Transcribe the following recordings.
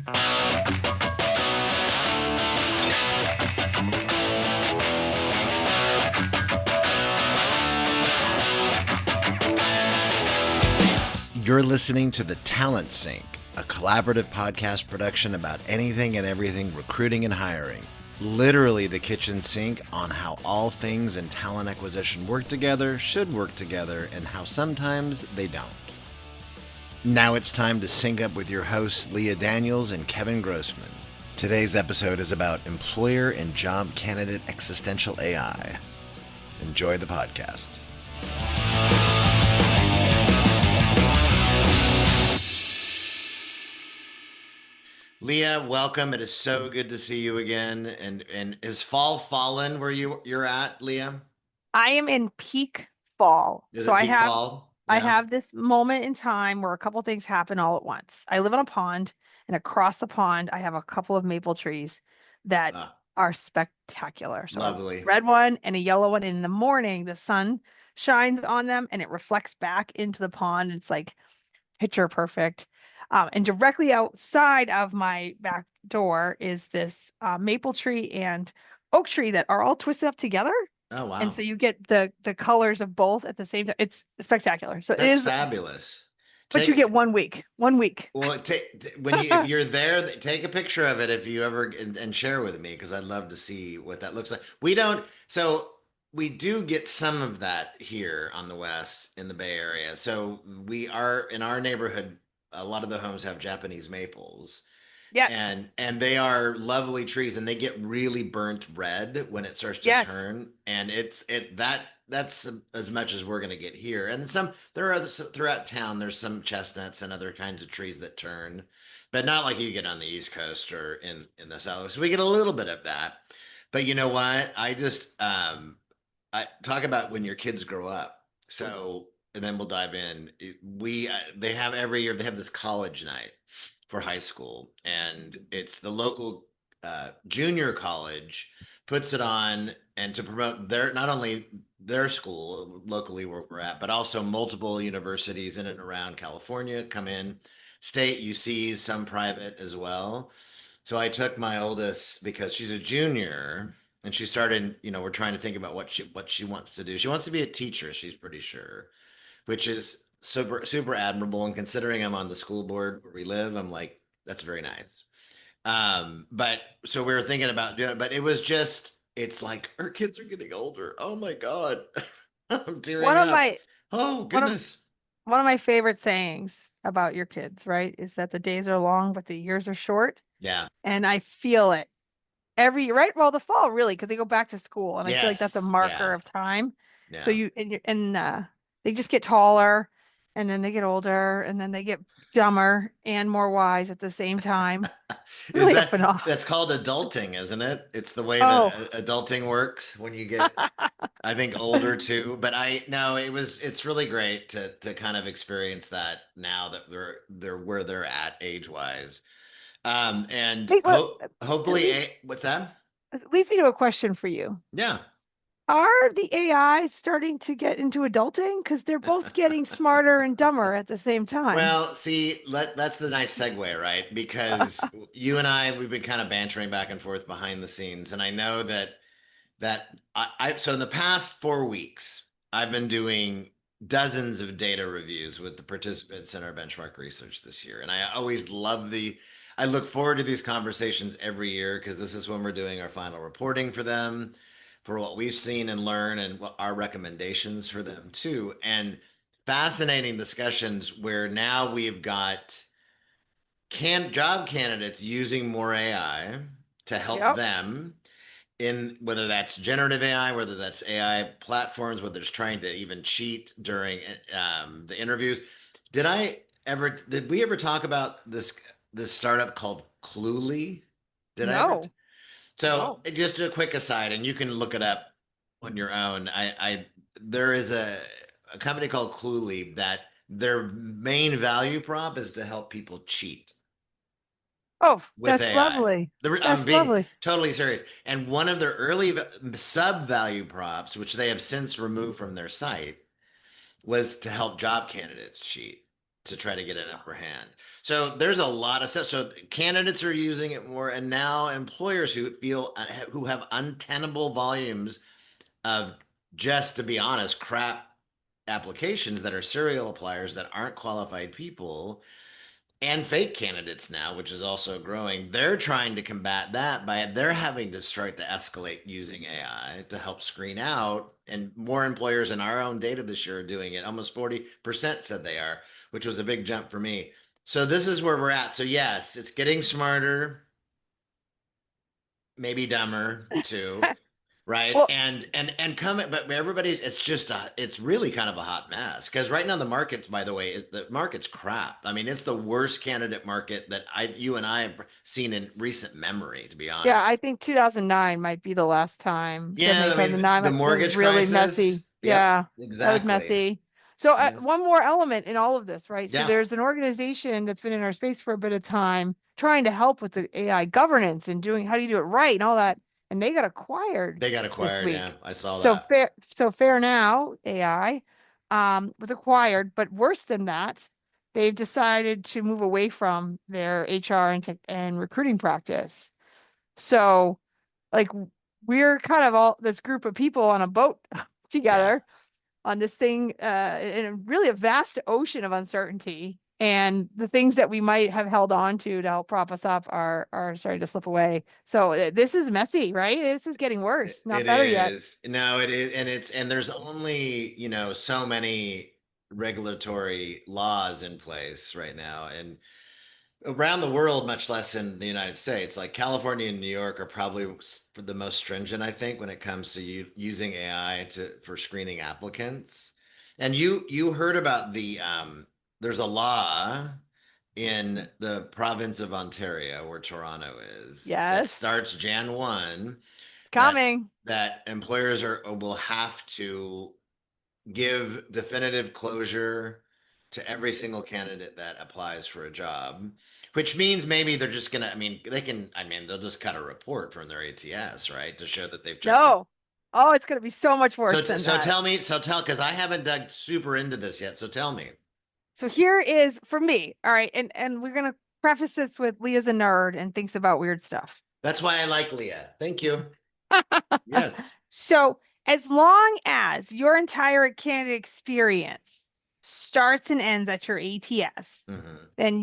You're listening to The Talent Sync, a collaborative podcast production about anything and everything recruiting and hiring. Literally the kitchen sink on how all things in talent acquisition work together, should work together, and how sometimes they don't. Now it's time to sync up with your hosts, Leah Daniels and Kevin Grossman. Today's episode is about employer and job candidate existential AI. Enjoy the podcast. Leah, welcome. It is so good to see you again. And is fall fallen where you're at, Leah? I am in peak fall. Is So it I peak have fall? I Yeah. have this moment in time where a couple things happen all at once. I live on a pond, and across the pond I have a couple of maple trees that Ah, are spectacular. So a lovely. red one and a yellow one. In the morning, the sun shines on them and it reflects back into the pond. It's like picture perfect. And directly outside of my back door is this maple tree and oak tree that are all twisted up together. Oh, And wow. so you get the colors of both at the same time. It's spectacular. So it That's is, fabulous. but you Take get 1 week. 1 week. well, if you're there, take a picture of it if you ever and share with me because I'd love to see what that looks like. We do get some of that here on the West in the Bay Area. So we are in our neighborhood. A lot of the homes have Japanese maples, Yes. and they are lovely trees, and they get really burnt red when it starts to Yes. turn, and that's as much as we're going to get here. And some there are other throughout town. There's some chestnuts and other kinds of trees that turn, but not like you get on the East Coast or in the South. So we get a little bit of that. But you know what? I talk about when your kids grow up. So and then we'll dive in. We They have every year they have this college night for high school, and it's the local junior college puts it on, and to promote their not only their school locally where we're at, but also multiple universities in and around California come in, state UCs, some private as well. So I took my oldest because she's a junior and she started, we're trying to think about what she wants to do. She wants to be a teacher, she's pretty sure, which is super super admirable. And considering I'm on the school board where we live, I'm like, that's very nice. But so we were thinking about doing it, but it's like our kids are getting older. Oh my God. I'm One tearing of up. my Oh one of goodness. one of my favorite sayings about your kids, right, is that the days are long, but the years are short. Yeah. And I feel it every right. Well, the fall really, because they go back to school, and I feel like that's a Yes. marker Yeah. of time. So Yeah. you they just get taller, and then they get older, and then they get dumber and more wise at the same time. It's Is really a that phenomenon. that's called adulting, isn't it? It's the way that Oh, adulting works when you get, I think, older too. But I no, it's really great to kind of experience that now that they're where they're at age wise. And wait, what? It hopefully, leads what's that? it leads me to a question for you. Yeah. Are the AIs starting to get into adulting? Because they're both getting smarter and dumber at the same time. Well, see, that's the nice segue, right? Because you and we've been kind of bantering back and forth behind the scenes, and I know that so in the past 4 weeks, I've been doing dozens of data reviews with the participants in our benchmark research this year. And I look forward to these conversations every year because this is when we're doing our final reporting for them, for what we've seen and learned, and what our recommendations for them too. And fascinating discussions where now we've got job candidates using more AI to help Yep. them in whether that's generative AI, whether that's AI platforms, whether it's trying to even cheat during the interviews. Did we ever talk about this startup called Cluely? Did I ever? No. So No. just a quick aside, and you can look it up on your own. There is a company called Cluely that their main value prop is to help people cheat Oh, with that's AI. lovely. I'm That's being lovely. totally serious. And one of their early sub value props, which they have since removed from their site, was to help job candidates cheat. to try to get an upper hand. So there's a lot of stuff. So candidates are using it more, and now employers who feel who have untenable volumes of, just to be honest, crap applications that are serial appliers that aren't qualified people, and fake candidates now, which is also growing. They're trying to combat that by they're having to start to escalate using AI to help screen out. And more employers in our own data this year are doing it. Almost 40% said they are, which was a big jump for me. So this is where we're at. So yes, it's getting smarter, maybe dumber too, right? Well, And coming, but everybody's, it's really kind of a hot mess because right now the market's, by the way, the market's crap. I mean, it's the worst candidate market that you and I have seen in recent memory, to be yeah, honest. I think 2009 might be the last time. Yeah, I mean, 2009 the was mortgage really messy. crisis. Yep, Yeah, that was exactly. messy. So Yeah, one more element in all of this, right? So yeah, there's an organization that's been in our space for a bit of time trying to help with the AI governance and doing how do you do it right and all that. And they got acquired they got this acquired. Yeah, week. I saw So that. Fair Now AI was acquired, but worse than that, they've decided to move away from their HR and tech and recruiting practice. So like we're kind of all this group of people on a boat Yeah. together on this thing in really a vast ocean of uncertainty. And the things that we might have held on to help prop us up are starting to slip away. So this is messy, right? This is getting worse, not It better yet. is. No, it is. And there's only, so many regulatory laws in place right now. And around the world, much less in the United States, like California and New York are probably the most stringent, I think, when it comes to using AI for screening applicants. And you heard about there's a law in the province of Ontario, where Toronto is, that Yes, starts Jan 1, it's that coming. employers will have to give definitive closure to every single candidate that applies for a job, which means maybe they're just gonna, I mean, they'll just cut a report from their ATS, right, to show that they've checked it. No. Oh, it's going to be so much So, worse than so that. tell me, because I haven't dug super into this yet. So tell me. So here is for me. All right. And we're going to preface this with Leah's a nerd and thinks about weird stuff. That's why I like Leah. Thank you. Yes. So, as long as your entire candidate experience starts and ends at your ATS, Hmm. then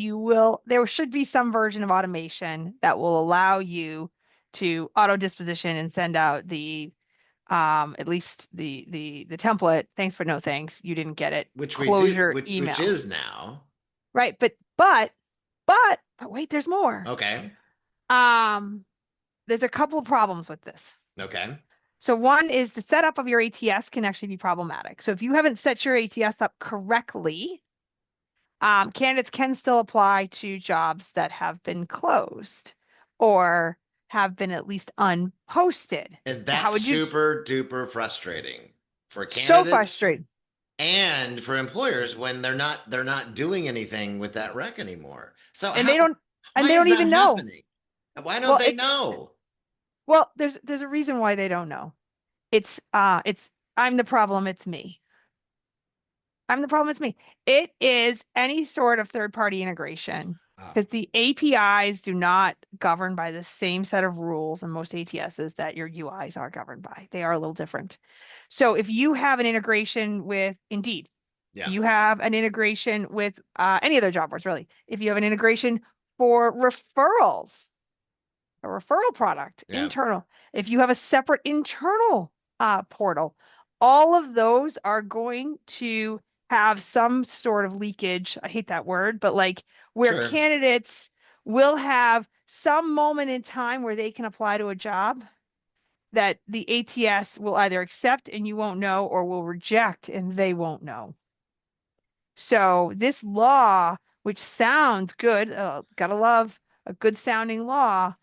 there should be some version of automation that will allow you to auto disposition and send out at least the template. Thanks, but no thanks. You didn't get it. Which we do, Closure which email. is now. Right. But wait, there's more. Okay. Um, there's a couple of problems with this. Okay. So one is the setup of your ATS can actually be problematic. So if you haven't set your ATS up correctly, candidates can still apply to jobs that have been closed or have been at least unposted. And So that's how would you? super duper frustrating for So candidates frustrating. and for employers when they're not doing anything with that rec anymore. So And they how don't and why they is don't that even know. happening? Why don't Well, they know? there's a reason why they don't know. It's I'm the problem, it's me. I'm the problem, it's me. It is any sort of third party integration Ah, because the APIs do not govern by the same set of rules in most ATSs that your UIs are governed by. They are a little different. So if you have an integration with Indeed, if yeah, you have an integration with any other job boards, really, if you have an integration for referrals, a referral product, yeah, internal. If you have a separate internal portal, all of those are going to have some sort of leakage. I hate that word, but like where sure. candidates will have some moment in time where they can apply to a job that the ATS will either accept and you won't know or will reject and they won't know. So this law, which sounds good, gotta love a good sounding law,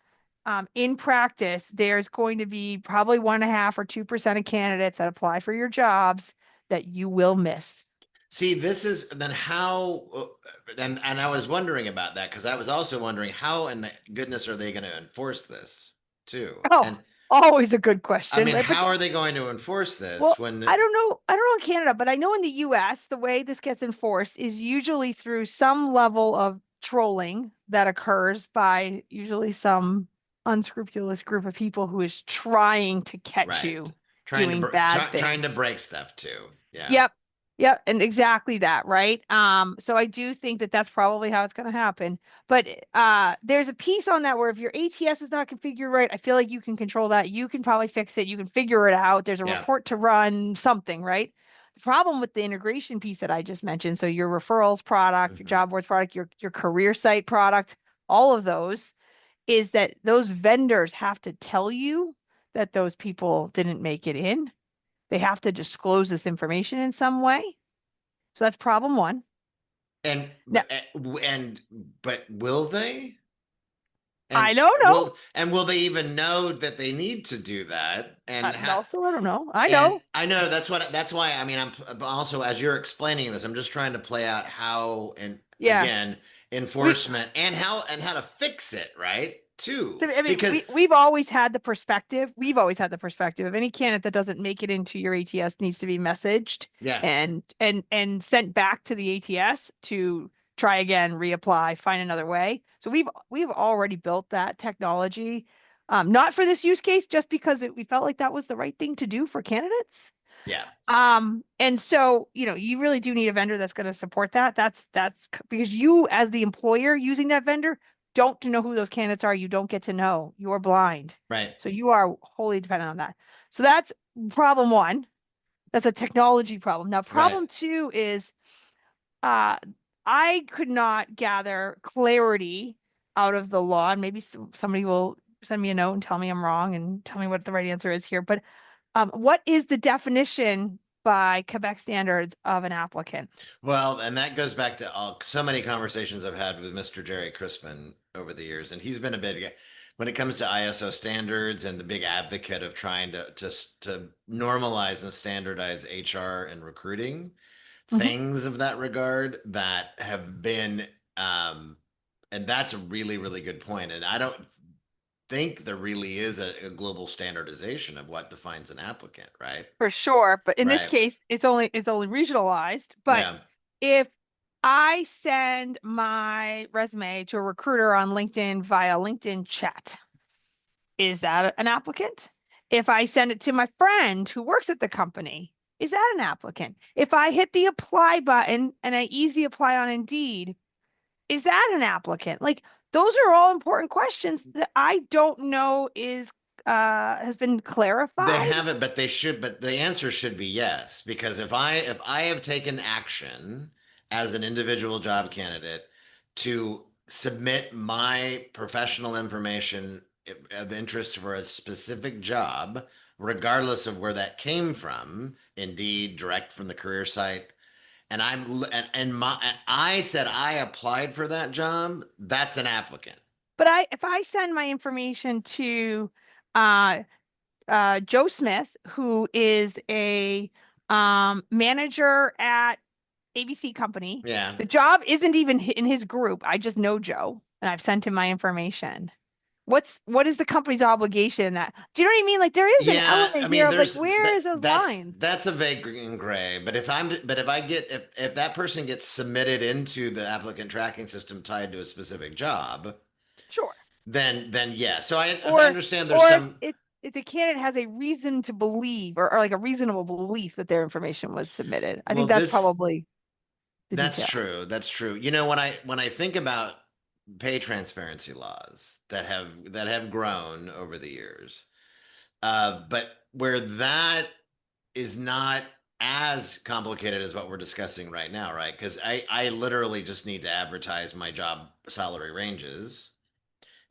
in practice, there's going to be probably 1.5 or 2% of candidates that apply for your jobs that you will miss. See, this is then how, and I was wondering about that because I was also wondering how in the goodness are they going to enforce this too? Oh, And Always a good I question, mean, right? But how are they going to enforce this well, when? I don't know in Canada, but I know in the US, the way this gets enforced is usually through some level of trolling that occurs by usually some unscrupulous group of people who is trying to catch Right, you doing bad trying to things. break stuff too. Yeah, Yep. Yep. And exactly that, right? So I do think that that's probably how it's going to happen. But there's a piece on that where if your ATS is not configured right, I feel like you can control that. You can probably fix it. You can figure it out. There's a yeah, report to run, something, right? The problem with the integration piece that I just mentioned, so your referrals product, your hmm job boards product, your career site product, all of those, is that those vendors have to tell you that those people didn't make it in. They have to disclose this information in some way. So that's problem one. and Now, and but will they? I And don't know. will they even know that they need to do that? And Also, I don't know. I and know. I know that's why I mean I'm also as you're explaining this, I'm just trying to play out how and Yeah. again We, enforcement and how to fix it, right? Too. I mean, Because we've always had the perspective. We've always had the perspective of any candidate that doesn't make it into your ATS needs to be messaged yeah, and sent back to the ATS to try again, reapply, find another way. So we've already built that technology, not for this use case, just because we felt like that was the right thing to do for candidates. yeah, And so, you really do need a vendor that's going to support that. Because you, as the employer using that vendor, don't know who those candidates are. You don't get to know. You're blind. right, So you are wholly dependent on that. So that's problem one. That's a technology problem. Now, right. problem two is uh, I could not gather clarity out of the law, and maybe somebody will send me a note and tell me I'm wrong and tell me what the right answer is here. But what is the definition by Quebec standards of an applicant? Well, and that goes back to so many conversations I've had with Mr. Jerry Crispin over the years, and he's been a big when it comes to ISO standards and the big advocate of trying to normalize and standardize HR and recruiting Mhm. things of that regard that have been and that's a really good point. And I don't think there really is a global standardization of what defines an applicant, right? For sure, but in this Right. case, it's only regionalized. But Yeah. if I send my resume to a recruiter on LinkedIn via LinkedIn chat, is that an applicant? If I send it to my friend who works at the company, is that an applicant? If I hit the apply button and I easy apply on Indeed, is that an applicant? Like those are all important questions that I don't know is has been They clarified. haven't, but they should, but the answer should be yes, because if I have taken action as an individual job candidate to submit my professional information of interest for a specific job, regardless of where that came from, indeed direct from the career site, and I said I applied for that job, that's an applicant. But if I send my information to uh, Joe Smith, who is a manager at ABC Company, Yeah. the job isn't even in his group. I just know Joe, and I've sent him my information. What is the company's obligation in that? Do you know what I mean? Like there is an Yeah, I element here mean, of like where is those lines? that's a vague and gray. But if I get if that person gets submitted into the applicant tracking system tied to a specific job, Sure. then yeah. So I Or understand there's or some. if the candidate has a reason to believe or like a reasonable belief that their information was submitted. I Well, think that's this probably the that's detail. true. That's true. You know, when I think about pay transparency laws that have grown over the years, but where that is not as complicated as what we're discussing right now, right? Because I literally just need to advertise my job salary ranges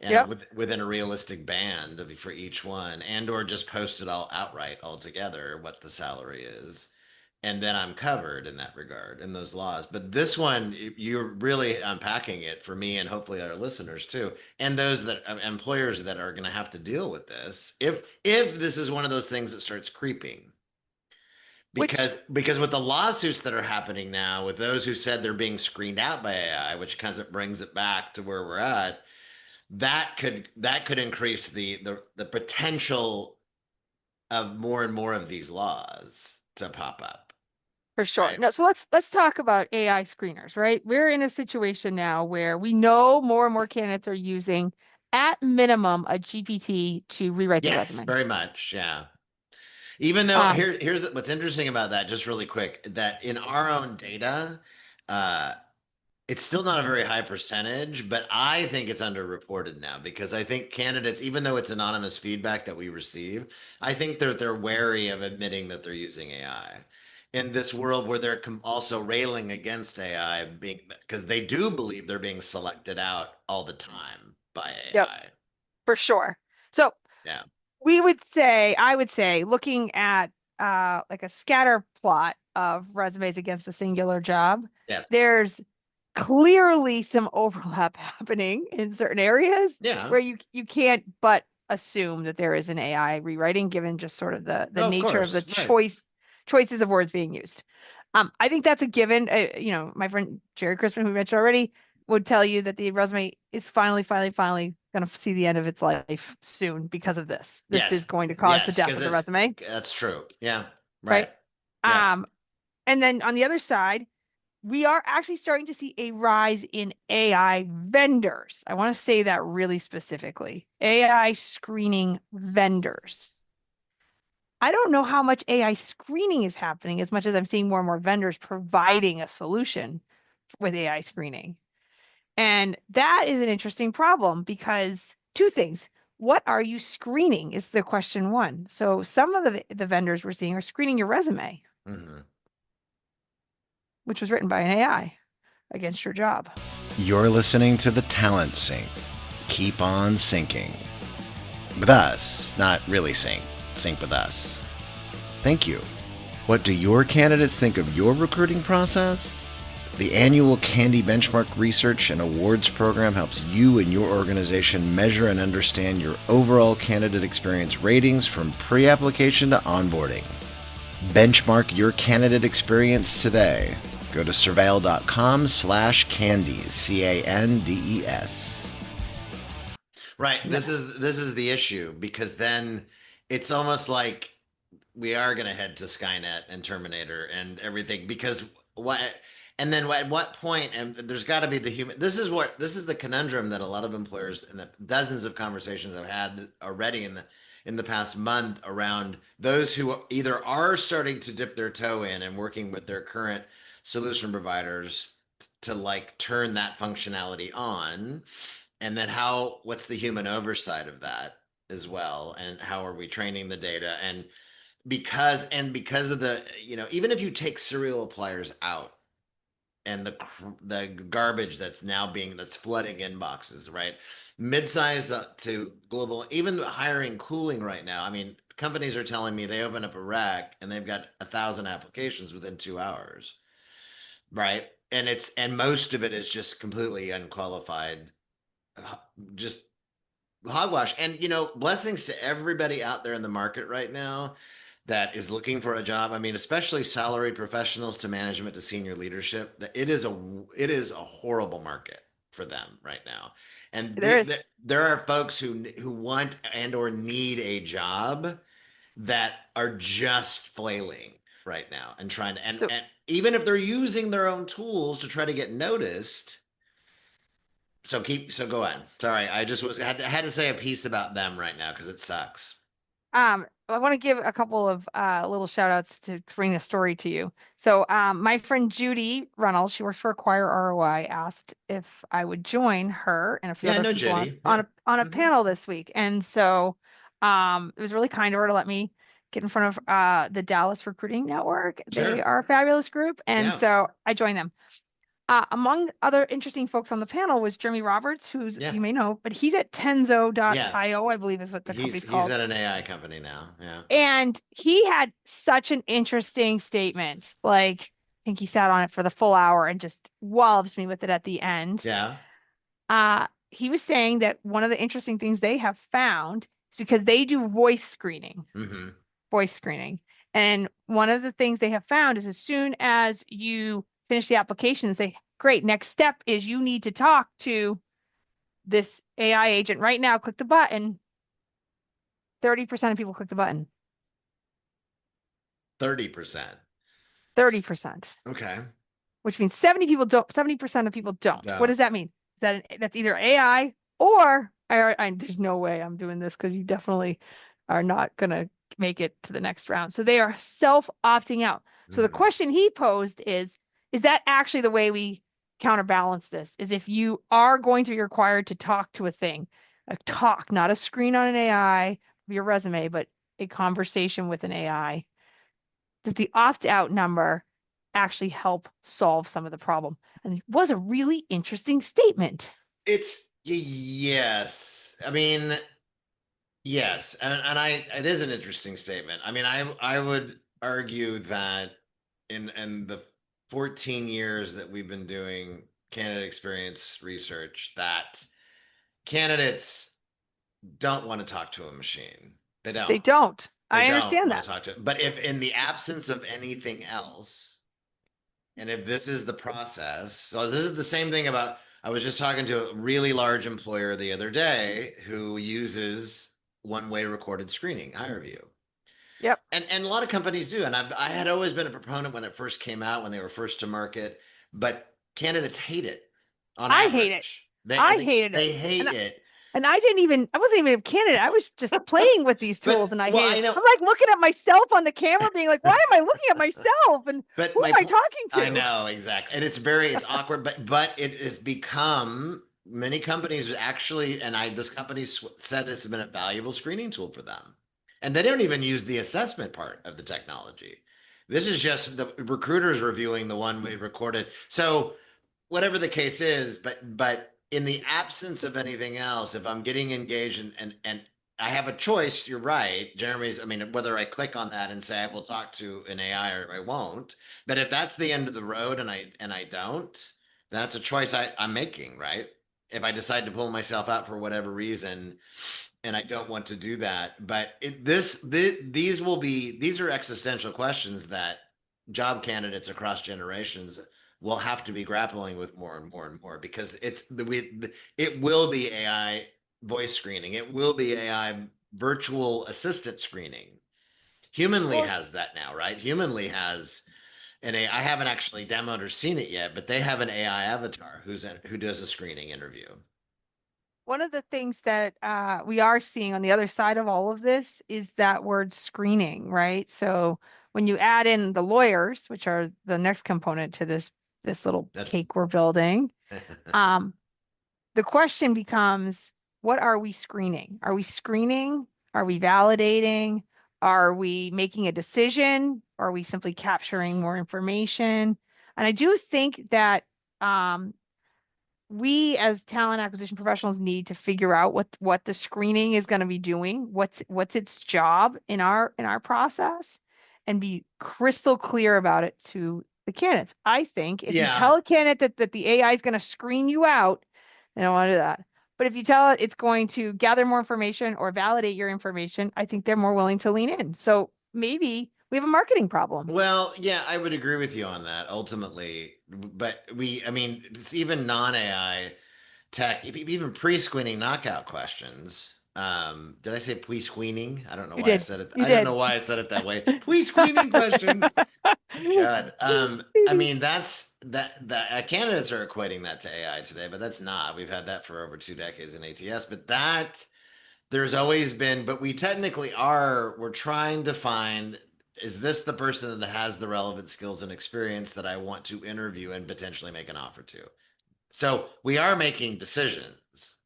and Yep. within a realistic band for each one, and or just post it all outright altogether what the salary is, and then I'm covered in that regard in those laws. But this one, you're really unpacking it for me and hopefully our listeners too, and those that employers that are going to have to deal with this if this is one of those things that starts creeping Which because with the lawsuits that are happening now with those who said they're being screened out by AI, which kind of brings it back to where we're at. that could increase the potential of more and more of these laws to pop up, For sure. right? No, so let's talk about AI screeners, right? We're in a situation now where we know more and more candidates are using, at minimum, a GPT to rewrite their Yes, resume. very much. Yeah. Even though Um, what's interesting about that, just really quick, that in our own data, uh, it's still not a very high percentage, but I think it's underreported now because I think candidates, even though it's anonymous feedback that we receive, I think they're wary of admitting that they're using AI in this world where they're also railing against AI being because they do believe they're being selected out all the time by yep, AI. for sure. So Yeah. I would say, looking at like a scatter plot of resumes against a singular job, Yeah. there's clearly some overlap happening in certain areas Yeah. where you can't but assume that there is an AI rewriting, given just sort of the Oh, of nature of the course. Right. choices of words being used. I think that's a given. My friend Jerry Crispin, who we mentioned already, would tell you that the resume is finally going to see the end of its life soon because of this. This Yes. is going to cause the Yes. death Because of the resume, that's true. Yeah. right? Right. Yeah. Um, and then on the other side, we are actually starting to see a rise in AI vendors. I want to say that really specifically. AI screening vendors. I don't know how much AI screening is happening as much as I'm seeing more and more vendors providing a solution with AI screening. And that is an interesting problem because two things. What are you screening is the question one. So some of the vendors we're seeing are screening your resume, Hmm. which was written by an AI against your job. You're listening to the Talent Sync. Keep on sinking. With us, not really sync. Sync with us. Thank you. What do your candidates think of your recruiting process? The annual Candy Benchmark Research and Awards program helps you and your organization measure and understand your overall candidate experience ratings from pre-application to onboarding. Benchmark your candidate experience today. Go to surveil.com/candies, Candes. Right. Yeah. This is the issue because then it's almost like we are going to head to Skynet and Terminator and everything because what and then at what point and there's got to be the human this is the conundrum that a lot of employers and the dozens of conversations I've had already in the past month around those who either are starting to dip their toe in and working with their current solution providers to like turn that functionality on and then what's the human oversight of that as well and how are we training the data and because of the even if you take serial appliers out and the garbage that's flooding inboxes, right? Mid-size to global, even hiring cooling right now. I mean, companies are telling me they open up a rack and they've got 1,000 applications within 2 hours, right? And most of it is just completely unqualified, just hogwash. And blessings to everybody out there in the market right now that is looking for a job. I mean, especially salaried professionals to management to senior leadership. That it is a horrible market for them right now. And There is. there are folks who want and or need a job that are just flailing right now and trying to So and even if they're using their own tools to try to get noticed, so go on. Sorry, I just had to say a piece about them right now because it sucks. I want to give a couple of little shout outs to bring a story to you. So, my friend Judy Reynolds, she works for Acquire ROI, asked if I would join her and a few Yeah, I other know people Judy. Yeah. on a Hmm. panel this week. And so, it was really kind of her to let me get in front of the Dallas Recruiting Network. They Sure. are a fabulous group, and Yeah. so I joined them. Among other interesting folks on the panel was Jeremy Roberts, who's Yeah. you may know, but he's at Yeah. Tenzo.io, I believe is what the He's company's he's called. at an AI company now. Yeah. And he had such an interesting statement. Like, I think he sat on it for the full hour and just walloped me with it at the end. Yeah. He was saying that one of the interesting things they have found is because they do Hmm. voice screening. And one of the things they have found is as soon as you finish the application and say, great, next step is you need to talk to this AI agent right now, click the button. 30% of people click the button. 30%. 30%, Okay. which means 70% of people don't. What No. does that mean? That's either AI or there's no way I'm doing this because you definitely are not gonna make it to the next round. So they are self opting out. So the Mhm. question he posed is that actually the way we counterbalance this? Is if you are going to be required to talk to a thing, a talk, not a screen on an AI, your resume, but a conversation with an AI, does the opt out number actually help solve some of the problem? And it was a really interesting statement. Yes. I mean, yes, and it is an interesting statement. I mean, I would argue that in the 14 years that we've been doing candidate experience research, that candidates don't want to talk to a machine. They don't. They don't. They I don't understand want that. to talk to it. But if in the absence of anything else, and if this is the process, so this is the same thing about, I was just talking to a really large employer the other day who uses one-way recorded screening, HireVue. Yep. And a lot of companies do. And I had always been a proponent when it first came out, when they were first to market, but candidates hate it on I hate it. average. I hated it. They hate And it. I wasn't even a candidate. I was just playing with these But tools and I well, hated I it. know, I'm like looking at myself on the camera, being like, why am I looking at myself? And but who am my I point, talking I to? know exactly, and it's awkward, but it has become, many companies actually, and this company said it's been a valuable screening tool for them, and they don't even use the assessment part of the technology. This is just the recruiters reviewing the one we recorded. So whatever the case is, but in the absence of anything else, if I'm getting engaged and I have a choice, you're right, Jeremy's. I mean, whether I click on that and say I will talk to an AI or I won't, but if that's the end of the road and I don't, that's a choice I'm making, right? If I decide to pull myself out for whatever reason, and I don't want to do that, but these are existential questions that job candidates across generations will have to be grappling with more and more and more, because it will be AI voice screening, it will be AI virtual assistant screening. Humanly Well, has that now, right? Humanly has an AI. I haven't actually demoed or seen it yet, but they have an AI avatar who does a screening interview. one of the things that we are seeing on the other side of all of this is that word screening, right? So when you add in the lawyers, which are the next component to this little That's cake we're building, um, the question becomes, what are we screening? Are we screening? Are we validating? Are we making a decision? Are we simply capturing more information? And I do think that um, we as talent acquisition professionals need to figure out what the screening is going to be doing, what's its job in our process, and be crystal clear about it to the candidates. I think if you yeah. tell a candidate that the AI is going to screen you out, they don't want to do that. But if you tell it it's going to gather more information or validate your information, I think they're more willing to lean in. So maybe we have a marketing problem. Well, yeah, I would agree with you on that ultimately. But I mean, it's even non-AI tech, even pre-screening knockout questions. Did I say pre-screening? I don't know You why I did. said it. You I don't did. know why I said it that way. Pre-screening questions. God. I mean, that candidates are equating that to AI today, but that's not. We've had that for over 2 decades in ATS, but that there's always been, but we technically we're trying to find, is this the person that has the relevant skills and experience that I want to interview and potentially make an offer to? So we are making decisions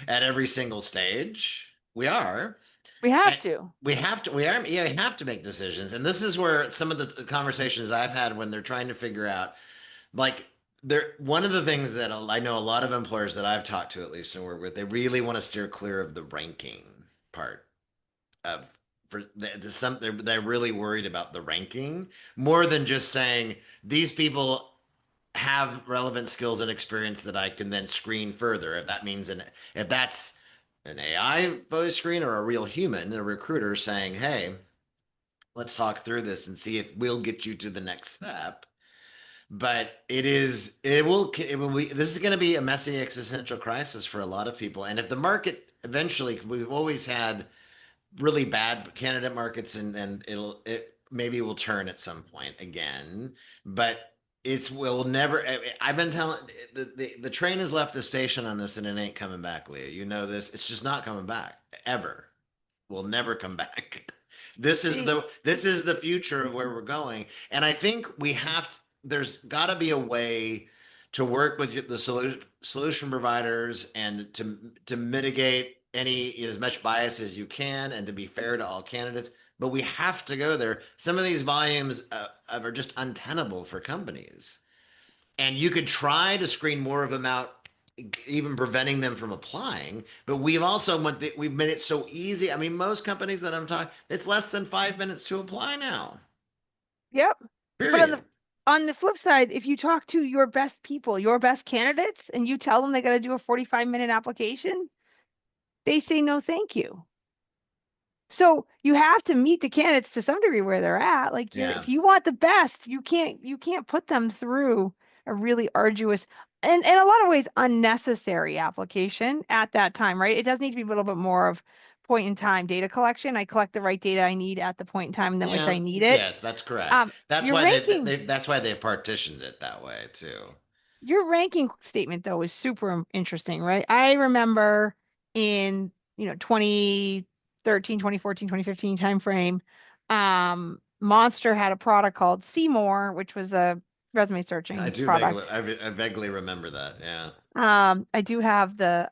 at every single stage. We are. We have And to. we have to make decisions. And this is where some of the conversations I've had when they're trying to figure out, like, one of the things that I know a lot of employers that I've talked to, at least and work with, they really want to steer clear of the ranking part of, they're really worried about the ranking more than just saying these people have relevant skills and experience that I can then screen further. If that's an AI voice screen or a real human, a recruiter saying, "Hey, let's talk through this and see if we'll get you to the next step." but it will be, this is going to be a messy existential crisis for a lot of people. And if the market eventually, we've always had really bad candidate markets, and it maybe will turn at some point again, but it's will never. I've been telling the train has left the station on this, and it ain't coming back, Leah. You know this. It's just not coming back ever. Will never come back. See, This is the future of where we're going, and I think we have. There's got to be a way to work with the solution providers and to mitigate any as much bias as you can and to be fair to all candidates. But we have to go there. Some of these volumes are just untenable for companies, and you could try to screen more of them out, even preventing them from applying. But we've made it so easy. I mean, most companies that I'm talking, it's less than 5 minutes to apply now. yep. But Period. on the flip side, if you talk to your best people, your best candidates, and you tell them they got to do a 45-minute application, they say no, thank you. So you have to meet the candidates to some degree where they're at. Like Yeah. if you want the best, you can't put them through a really arduous and in a lot of ways unnecessary application at that time, right? It does need to be a little bit more of point in time data collection. I collect the right data I need at the point in time in which Yeah. I need it. Yes, that's correct. That's Your why ranking that's why they partitioned it that way too. your ranking statement though is super interesting, right? I remember in, 2013, 2014, 2015 timeframe, Monster had a product called Seymour, which was a resume I searching do product. I vaguely remember that. Yeah. I do have the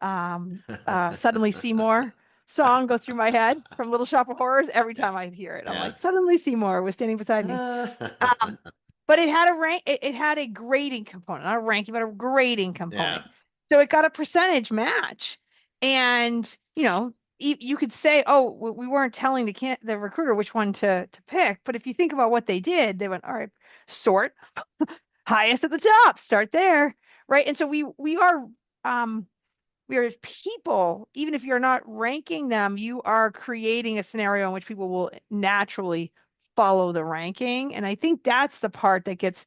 Suddenly Seymour song go through my head from Little Shop of Horrors every Yeah. time I hear it. I'm Yeah. like, Suddenly Seymour was standing beside me. Um, but it had a rank, it had a grading component, not a ranking, but a grading Yeah. component. So it got a percentage match. And, you could say, oh, we weren't telling the recruiter which one to pick. But if you think about what they did, they went, all right, sort highest at the top, start there. Right. And so um we are as people, even if you're not ranking them, you are creating a scenario in which people will naturally follow the ranking. And I think that's the part that gets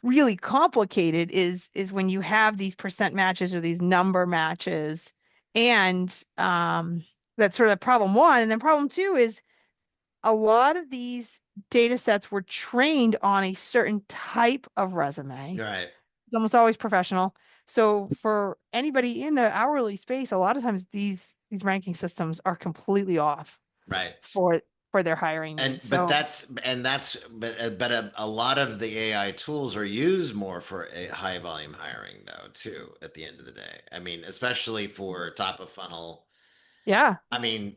really complicated is when you have these percent matches or these number matches. And that's sort of problem one. And then problem two is a lot of these data sets were trained on a certain type of resume. Right. It's almost always professional. So for anybody in the hourly space, a lot of times these ranking systems are completely off Right. for their hiring And needs. So but a lot of the AI tools are used more for a high volume hiring though too at the end of the day. I mean, especially for top of funnel. yeah, I mean,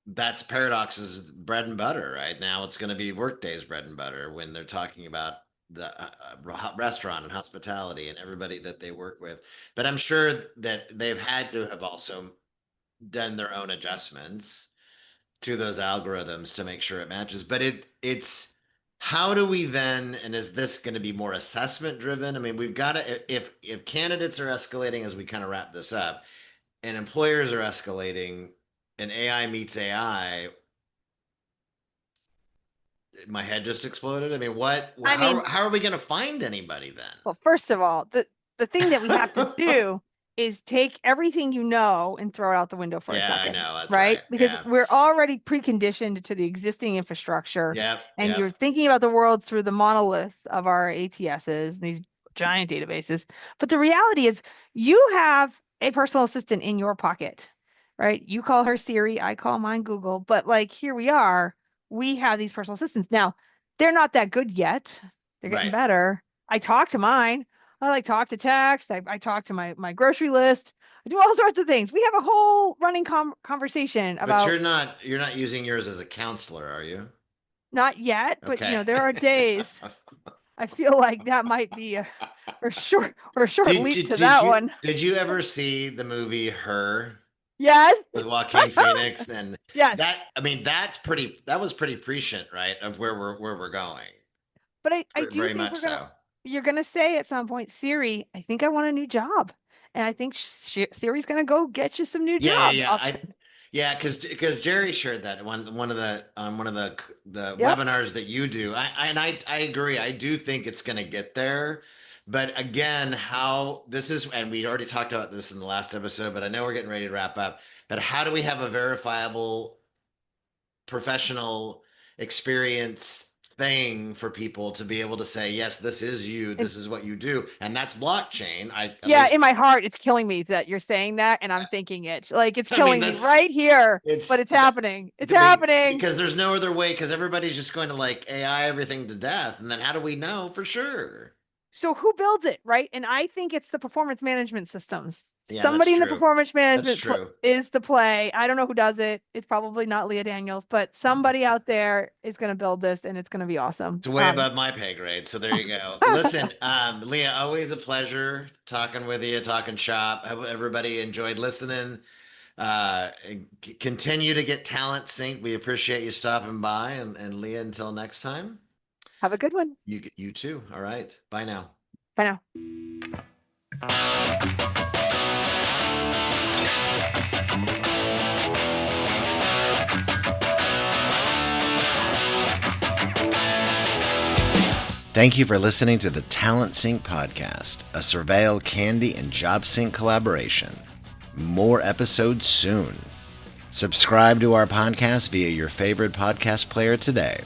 that's Paradox's bread and butter right now. It's going to be Workday's bread and butter when they're talking about the restaurant and hospitality and everybody that they work with. But I'm sure that they've had to have also done their own adjustments to those algorithms to make sure it matches. But it's how do we then, and is this going to be more assessment driven? I mean, we've got to, if candidates are escalating as we kind of wrap this up, and employers are escalating, and AI meets AI, my head just exploded. I mean, I mean, how are we going to find anybody well, first of all, the thing that we have to then? do is take everything you know and throw it out the window for a Yeah, I second, know. That's right? right. Because Yeah. we're already preconditioned to the existing infrastructure, Yep. and Yep. you're thinking about the world through the monoliths of our ATSs, these giant databases. But the reality is, you have a personal assistant in your pocket, right? You call her Siri, I call mine Google, but like here we are, we have these personal assistants. Now, they're not that good yet. They're getting Right. better. I talk to mine. I like talk to text. I talk to my grocery list. I do all sorts of things. We have a whole running conversation But about you're not using yours as a counselor, are you? not yet, but Okay. there are days I feel like that might be a short leap to that one. Did you ever see the movie Her Yes. with Joaquin Phoenix? And Yes. I mean, that was pretty prescient, right? Of where we're going. But I do Very think much so. you're gonna say at some point, Siri, I think I want a new job. And I think Siri's gonna go get you some new Yeah, yeah, jobs. yeah. Yeah, because Jerry shared that one of the the Yep. webinars that you do. I agree. I do think it's going to get there, but again, how this is, and we already talked about this in the last episode, but I know we're getting ready to wrap up. But how do we have a verifiable professional experience thing for people to be able to say, yes, this is you, And this is what you do, and that's blockchain. I at yeah, least, in my heart, it's killing me that you're saying that and I'm thinking it. Like it's I mean, killing me that's right here, but it's it's happening. It's I mean, happening. because there's no other way, because everybody's just going to like AI everything to death. And then how do we know for sure? So who builds it, right? And I think it's the performance management systems. Yeah, that's Somebody in the true. performance That's management true. is the play. I don't know who does it. It's probably not Leah Daniels, but somebody out there is going to build this and it's going to be awesome. It's way above my pay grade. So there you go. Listen, Leah, always a pleasure talking with you, talking shop. Hope everybody enjoyed listening. Uh, Continue to get talent synced. We appreciate you stopping by. And Leah, until next time, Have a good one. you too. All right. Bye now. Bye now. Thank you for listening to the Talent Sync podcast, a Surveil, Candy, and Job Sync collaboration. More episodes soon. Subscribe to our podcast via your favorite podcast player today.